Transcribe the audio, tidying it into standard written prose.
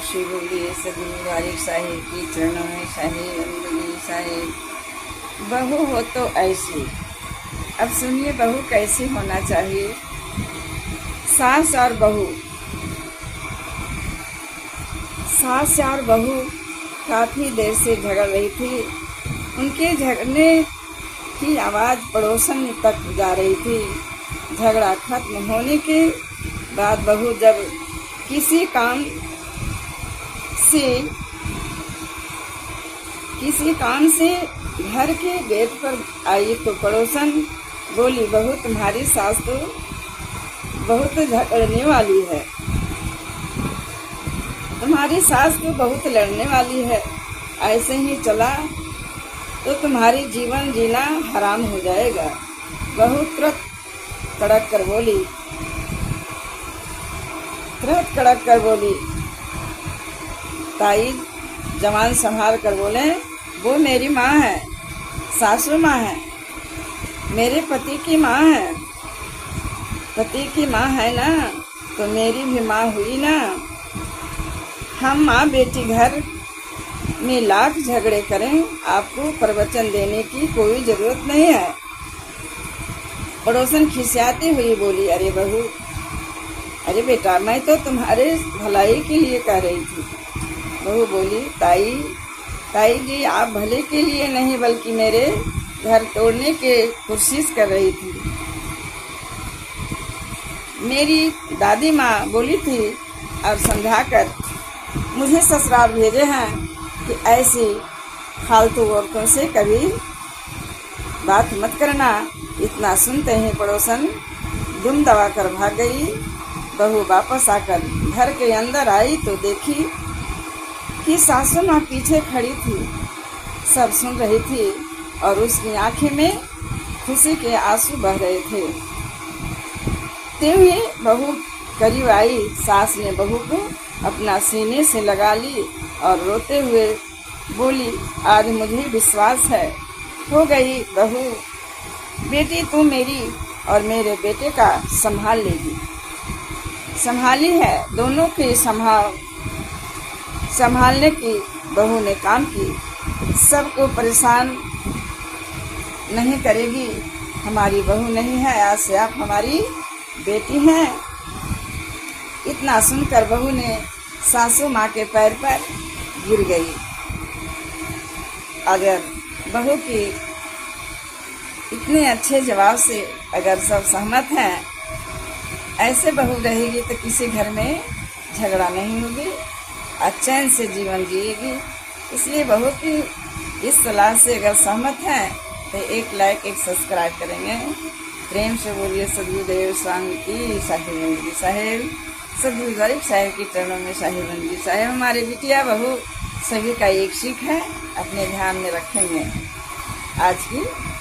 से बोलिए सदगुरु वारिक साहिब की चरणों में साहिब बंदगी साहिब। बहू हो तो ऐसी। अब सुनिए बहू कैसी होना चाहिए। सास और बहू काफी देर से झगड़ रही थी। उनके झगड़ने की आवाज पड़ोसन तक जा रही थी। झगड़ा खत्म होने के बाद बहू जब किसी काम से घर के गेट पर आई तो पड़ोसन बोली, बहू तुम्हारी सास तो बहुत झगड़ने वाली है। तुम्हारी सास तो बहुत लड़ने वाली है। ऐसे ही चला तो तुम्हारी जीवन जीना हराम हो जाएगा। बहू तुरंत कड़क कर बोली, ताई जवान संभाल कर बोले, वो मेरी माँ है, सासू माँ है, मेरे पति की माँ है। पति की माँ है ना तो मेरी भी माँ हुई ना। हम माँ बेटी घर में लाख झगड़े करें, आपको प्रवचन देने की कोई जरूरत नहीं है। पड़ोसन खिसियाती हुई बोली, अरे बहू, अरे बेटा, मैं तो तुम्हारे भलाई के लिए कह रही थी। बहू बोली, ताई जी, आप भले के लिए नहीं बल्कि मेरे घर तोड़ने की कोशिश कर रही थी। मेरी दादी माँ बोली थी और समझाकर मुझे ससुराल भेजे हैं कि ऐसी फालतू औरतों से कभी बात मत करना। इतना सुनते ही पड़ोसन दुम दबा कर भाग गई। बहू वापस आकर घर के अंदर आई तो देखी कि सासू माँ पीछे खड़ी थी, सब सुन रही थी और उसकी आंखें में खुशी के आंसू बह रहे थे। हुए बहू करीब आई। सास ने बहू को अपना सीने से लगा ली और रोते हुए बोली, आज मुझे विश्वास है हो गई बहू, बेटी तू मेरी और मेरे बेटे का संभाल लेगी। संभाली है, दोनों के संभालने की बहू ने काम की। सबको परेशान नहीं करेगी। हमारी बहू नहीं है, आज से आप हमारी बेटी हैं। इतना सुनकर बहू ने सासू माँ के पैर पर गिर गई। अगर बहू की इतने अच्छे जवाब से अगर सब सहमत हैं, ऐसे बहू रहेगी तो किसी घर में झगड़ा नहीं होगी, चैन से जीवन जिएगी। इसलिए बहू की इस सलाह से अगर सहमत हैं तो एक लाइक, एक सब्सक्राइब करेंगे। प्रेम से बोलिए सदगुरुदेव स्वामी की साहिब साहेब, सदगुरु वारिक साहिब की चरणों में साहिब बंदगी साहेब। हमारे बिटिया बहू सभी का एक सीख है, अपने ध्यान में रखेंगे। आज की